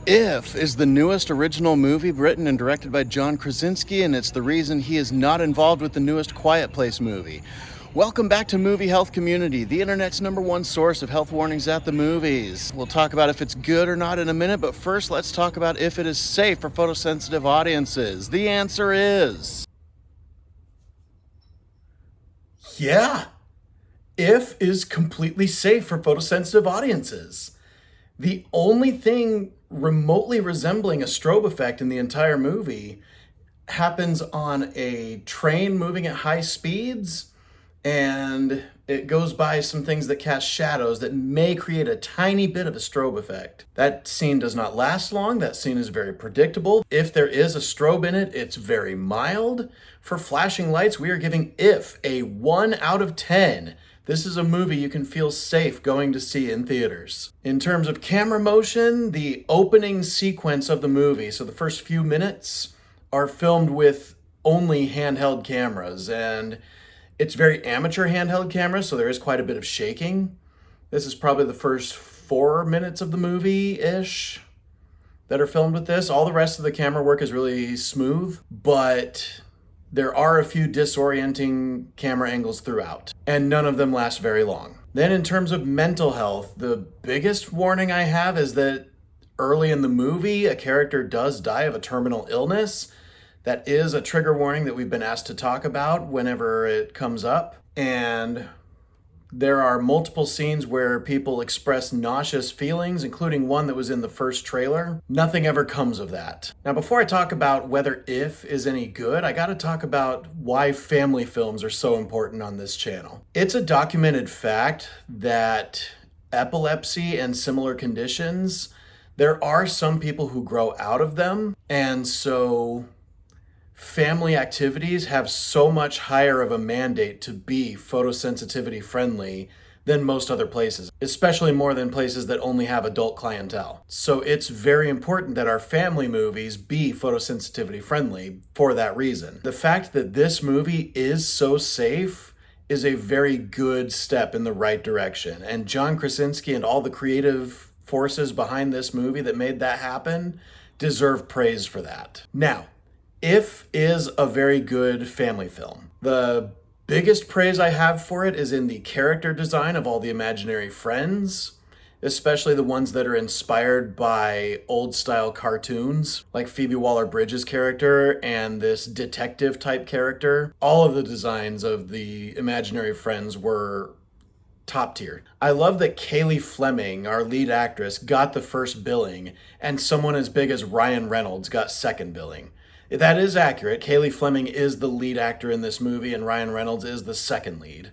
If is the newest original movie written and directed by John Krasinski, and it's the reason he is not involved with the newest Quiet Place movie. Welcome back to Movie Health Community, the internet's #1 source of health warnings at the movies. We'll talk about if it's good or not in a minute, but first let's talk about if it is safe for photosensitive audiences. The answer is... yeah. If is completely safe for photosensitive audiences. The only thing remotely resembling a strobe effect in the entire movie happens on a train moving at high speeds, and it goes by some things that cast shadows that may create a tiny bit of a strobe effect. That scene does not last long. That scene is very predictable. If there is a strobe in it, it's very mild. For flashing lights, we are giving If a 1 out of 10. This is a movie you can feel safe going to see in theaters. In terms of camera motion, the opening sequence of the movie, so the first few minutes, are filmed with only handheld cameras, and it's very amateur handheld cameras, so there is quite a bit of shaking. This is probably the first 4 minutes of the movie-ish that are filmed with this. All the rest of the camera work is really smooth, but there are a few disorienting camera angles throughout, and none of them last very long. Then in terms of mental health, the biggest warning I have is that early in the movie, a character does die of a terminal illness. That is a trigger warning that we've been asked to talk about whenever it comes up. And there are multiple scenes where people express nauseous feelings, including one that was in the first trailer. Nothing ever comes of that. Now, before I talk about whether If is any good, I gotta talk about why family films are so important on this channel. It's a documented fact that epilepsy and similar conditions, there are some people who grow out of them, and so family activities have so much higher of a mandate to be photosensitivity friendly than most other places, especially more than places that only have adult clientele. So it's very important that our family movies be photosensitivity friendly for that reason. The fact that this movie is so safe is a very good step in the right direction. And John Krasinski and all the creative forces behind this movie that made that happen deserve praise for that. Now, If is a very good family film. The biggest praise I have for it is in the character design of all the imaginary friends, especially the ones that are inspired by old style cartoons, like Phoebe Waller-Bridge's character and this detective type character. All of the designs of the imaginary friends were top tier. I love that Cailey Fleming, our lead actress, got the first billing, and someone as big as Ryan Reynolds got second billing. That is accurate. Cailey Fleming is the lead actor in this movie, and Ryan Reynolds is the second lead.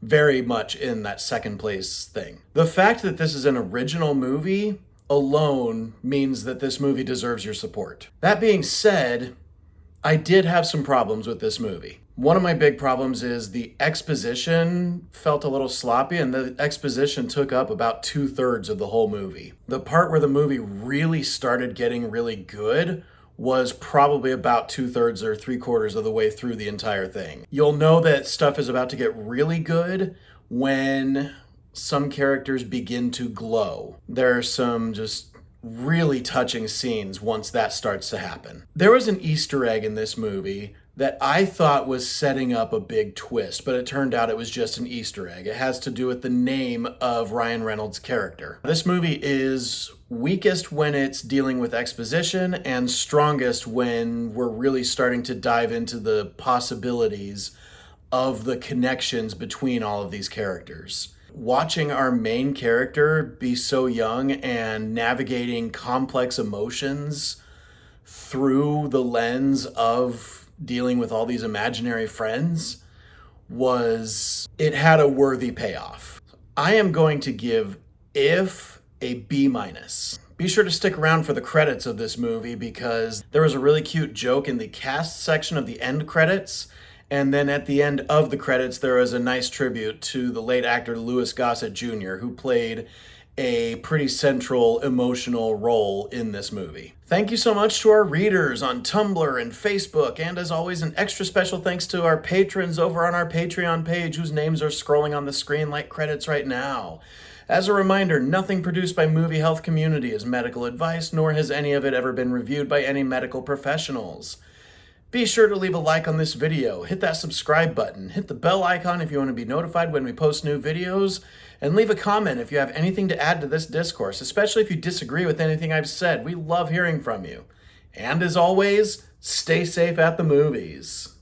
Very much in that second place thing. The fact that this is an original movie alone means that this movie deserves your support. That being said, I did have some problems with this movie. One of my big problems is the exposition felt a little sloppy, and the exposition took up about 2/3 of the whole movie. The part where the movie really started getting really good was probably about 2/3 or 3/4 of the way through the entire thing. You'll know that stuff is about to get really good when some characters begin to glow. There are some just really touching scenes once that starts to happen. There was an Easter egg in this movie that I thought was setting up a big twist, but it turned out it was just an Easter egg. It has to do with the name of Ryan Reynolds' character. This movie is weakest when it's dealing with exposition and strongest when we're really starting to dive into the possibilities of the connections between all of these characters. Watching our main character be so young and navigating complex emotions through the lens of dealing with all these imaginary friends it had a worthy payoff. I am going to give If a B-. Be sure to stick around for the credits of this movie because there was a really cute joke in the cast section of the end credits, and then at the end of the credits there was a nice tribute to the late actor Louis Gossett Jr., who played a pretty central emotional role in this movie. Thank you so much to our readers on Tumblr and Facebook, and as always, an extra special thanks to our patrons over on our Patreon page whose names are scrolling on the screen like credits right now. As a reminder, nothing produced by Movie Health Community is medical advice, nor has any of it ever been reviewed by any medical professionals. Be sure to leave a like on this video, hit that subscribe button, hit the bell icon if you want to be notified when we post new videos, and leave a comment if you have anything to add to this discourse, especially if you disagree with anything I've said. We love hearing from you. And as always, stay safe at the movies.